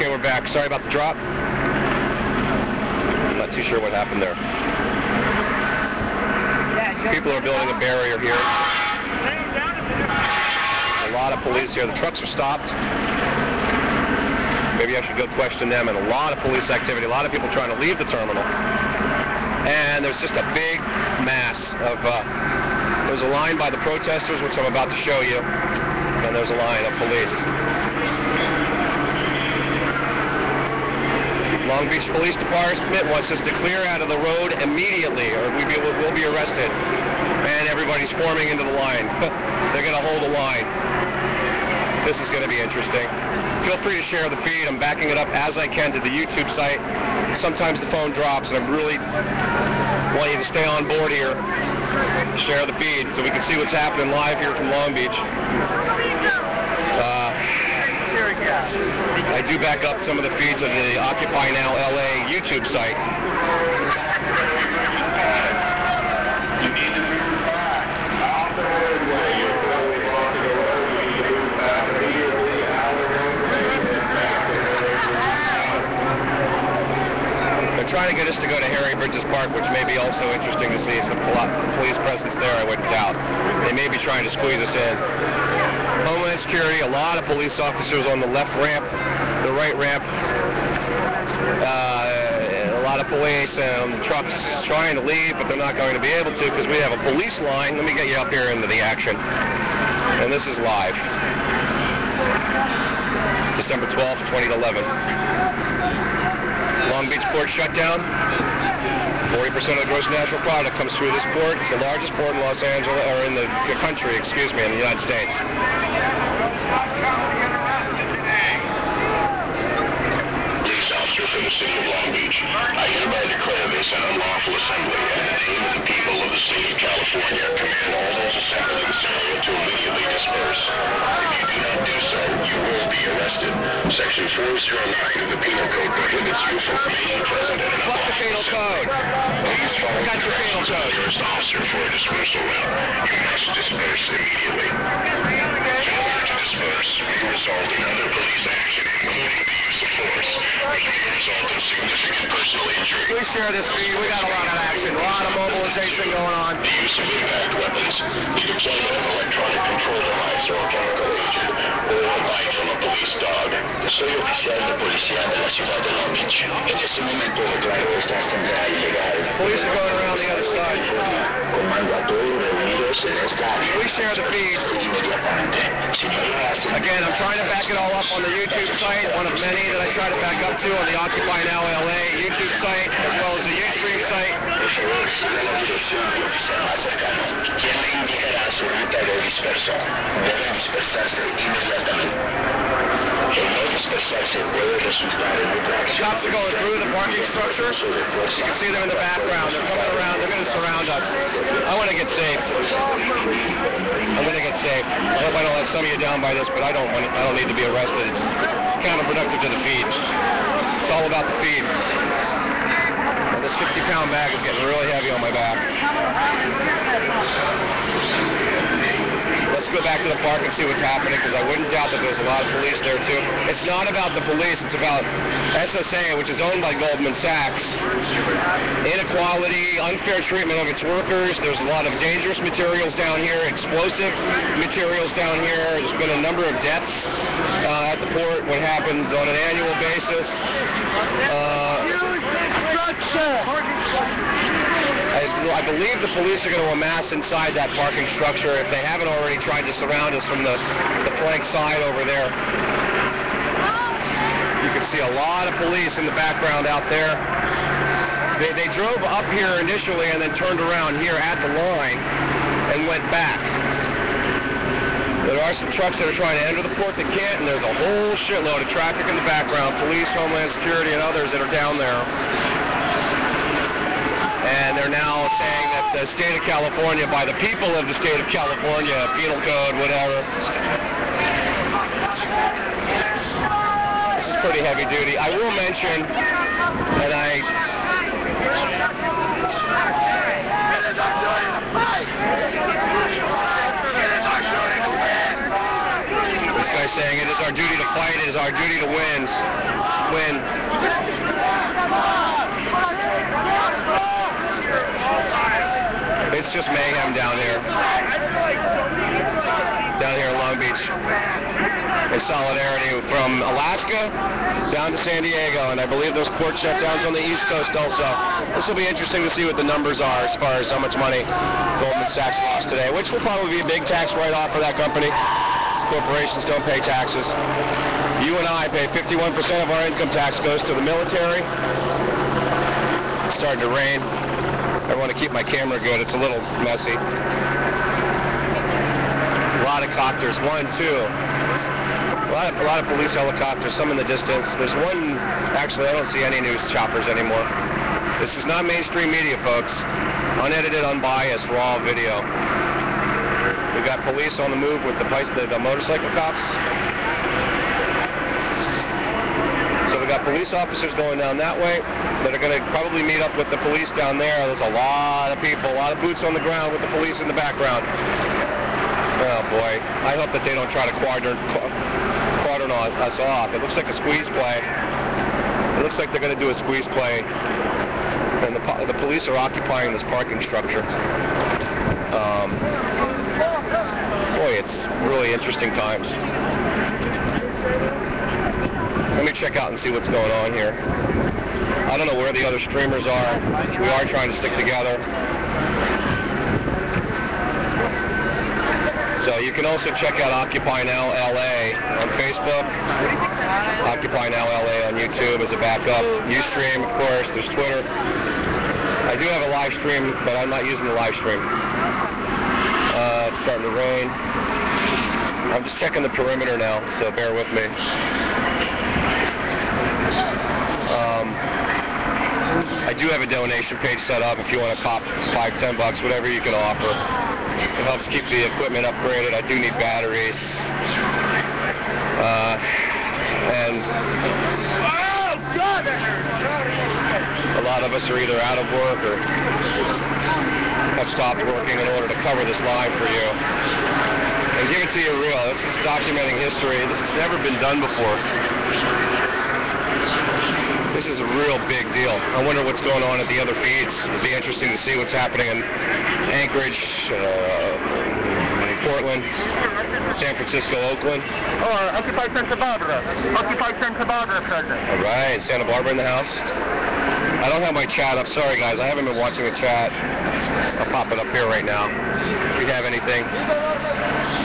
Okay, we're back. Sorry about the drop. I'm not too sure what happened there. People are building a barrier here. A lot of police here. The trucks are stopped. Maybe I should go question them. And a lot of police activity. A lot of people trying to leave the terminal. And there's just a big mass of... there's a line by the protesters, which I'm about to show you. And there's a line of police. Long Beach Police Department wants us to clear out of the road immediately, or we'll be arrested. And everybody's forming into the line. They're going to hold the line. This is going to be interesting. Feel free to share the feed. I'm backing it up as I can to the YouTube site. Sometimes the phone drops, and I really want you to stay on board here. Share the feed so we can see what's happening live here from Long Beach. I do back up some of the feeds of the OccupyNowLA YouTube site. They're trying to get us to go to Harry Bridges Park, which may be also interesting to see. Some police presence there, I wouldn't doubt. They may be trying to squeeze us in. Homeland Security, a lot of police officers on the left ramp, the right ramp. A lot of police and trucks trying to leave, but they're not going to be able to because we have a police line. Let me get you up here into the action. And this is live. December 12th, 2011. Long Beach port shutdown. 40% of the gross national product comes through this port. It's the largest port in Los Angeles, or in the country, excuse me, in the United States. Police officer for the city of Long Beach, I hereby declare this an unlawful assembly, and in the name of the people of the state of California, command all those assembled in this area to immediately disperse. If you do not do so, you will be arrested. Section 409 of the Penal Code prohibits you from remaining present at an unlawful assembly. Please follow the directions of the first officer for a dispersal route. You must disperse immediately. Failure to disperse may result in other police action, including the use of force, which may result in significant personal injury. Please share this feed. We got a lot of action, a lot of mobilization going on. The use of impact weapons, the deployment of electronic control device or chemical agent, or a bite from a police dog. Soy oficial de policía de la ciudad de Long Beach. En este momento declaro esta asamblea ilegal. Police are going around the other side. Comando a todos reunidos en esta área. Please share the feed. Inmediatamente. Again, I'm trying to back it all up on the YouTube site, one of many that I try to back up to on the OccupyNowLA YouTube site, as well as the Ustream site. Por favor, siga la dirección del oficial más cercano, quien le indicará su ruta de dispersión. Deben dispersarse inmediatamente. El no dispersarse puede resultar en otra acción. Cops are going through the parking structure. You can see them in the background. They're coming around. They're going to surround us. I want to get safe. I'm going to get safe. I hope I don't let some of you down by this, but I don't need to be arrested. It's counterproductive to the feed. It's all about the feed. And this 50-pound bag is getting really heavy on my back. Let's go back to the park and see what's happening, because I wouldn't doubt that there's a lot of police there too. It's not about the police, it's about SSA, which is owned by Goldman Sachs. Inequality, unfair treatment of its workers. There's a lot of dangerous materials down here, explosive materials down here. There's been a number of deaths at the port, what happens on an annual basis. I believe the police are going to amass inside that parking structure if they haven't already tried to surround us from the flank side over there. You can see a lot of police in the background out there. They drove up here initially and then turned around here at the line and went back. There are some trucks that are trying to enter the port that can't, and there's a whole shitload of traffic in the background, police, Homeland Security, and others that are down there. And they're now saying that the state of California, by the people of the state of California, penal code, whatever. This is pretty heavy duty. I will mention, and this guy's saying it is our duty to fight, it is our duty to win. It's just mayhem down here in Long Beach. In solidarity from Alaska down to San Diego, and I believe those port shutdowns on the East Coast also. This will be interesting to see what the numbers are as far as how much money Goldman Sachs lost today, which will probably be a big tax write-off for that company. These corporations don't pay taxes. You and I pay 51% of our income tax goes to the military. It's starting to rain. I want to keep my camera good. It's a little messy. A lot of copters. 1, 2. A lot of police helicopters, some in the distance. There's one, actually I don't see any news choppers anymore. This is not mainstream media, folks. Unedited, unbiased, raw video. We got police on the move with the motorcycle cops. So we got police officers going down that way that are going to probably meet up with the police down there. There's a lot of people, a lot of boots on the ground with the police in the background. Oh boy, I hope that they don't try to quadrant us off. It looks like a squeeze play. It looks like they're going to do a squeeze play. And the police are occupying this parking structure. Boy, it's really interesting times. Let me check out and see what's going on here. I don't know where the other streamers are. We are trying to stick together. So you can also check out OccupyNowLA on Facebook, OccupyNowLA on YouTube as a backup. Ustream, of course, there's Twitter. I do have a live stream, but I'm not using the live stream. It's starting to rain. I'm just checking the perimeter now, so bear with me. I do have a donation page set up if you want to pop $5, $10, whatever you can offer. It helps keep the equipment upgraded. I do need batteries. And a lot of us are either out of work or have stopped working in order to cover this live for you. And give it to you real. This is documenting history. This has never been done before. This is a real big deal. I wonder what's going on at the other feeds. It'll be interesting to see what's happening in Anchorage, Portland, San Francisco, Oakland. Oh, Occupy Santa Barbara. Occupy Santa Barbara present. All right, Santa Barbara in the house. I don't have my chat up. Sorry, guys. I haven't been watching the chat. I'll pop it up here right now. If you have anything.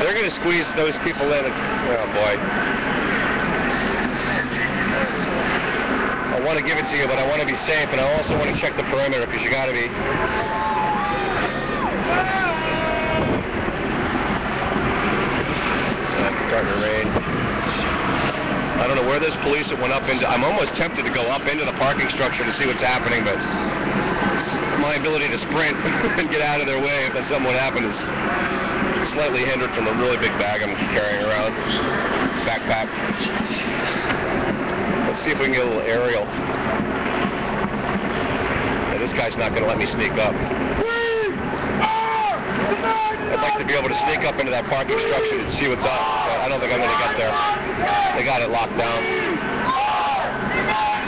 They're going to squeeze those people in. Oh, boy. I want to give it to you, but I want to be safe, and I also want to check the perimeter, because you got to be. It's starting to rain. I don't know where there's police that went up into. I'm almost tempted to go up into the parking structure to see what's happening, but my ability to sprint and get out of their way if something would happen is slightly hindered from the really big bag I'm carrying around. Backpack. Let's see if we can get a little aerial. Yeah, this guy's not going to let me sneak up. I'd like to be able to sneak up into that parking structure to see what's up, but I don't think I'm going to get there. They got it locked down.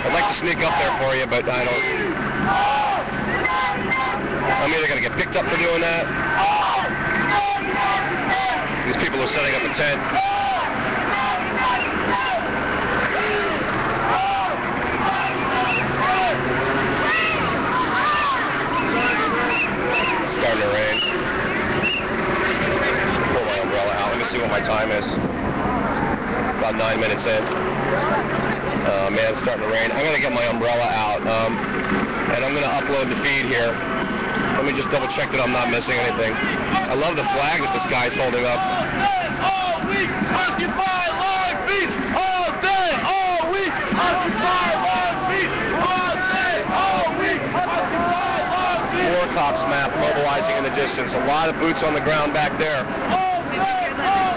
I'd like to sneak up there for you, but I don't. I'm either going to get picked up for doing that. These people are setting up a tent. It's starting to rain. Pull my umbrella out. Let me see what my time is. About 9 minutes in. Man, it's starting to rain. I'm going to get my umbrella out. And I'm going to upload the feed here. Let me just double check that I'm not missing anything. I love the flag that this guy's holding up. All week, occupy Long Beach! All day, all week, occupy Long Beach! All day, all week, occupy Long Beach! War cops map mobilizing in the distance. A lot of boots on the ground back there. Did you hear that?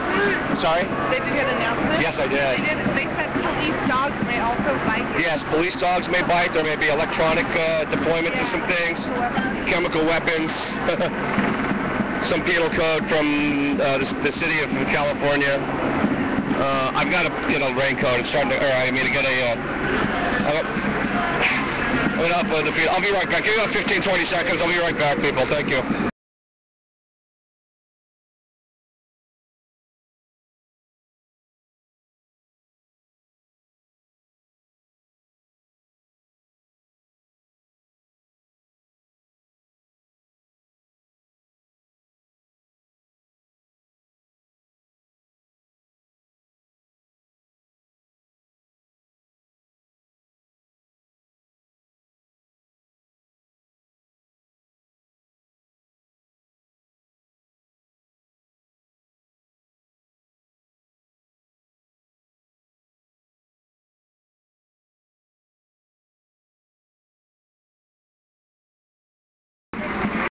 Sorry? Did you hear the announcement? Yes, I did. They said police dogs may also bite you. Yes, police dogs may bite. There may be electronic deployment of some things. Chemical weapons. Some penal code from the city of California. I've got to get a raincoat. It's starting to, I got a, I'm going to upload the feed. I'll be right back. Give me about 15, 20 seconds. I'll be right back, people. Thank you.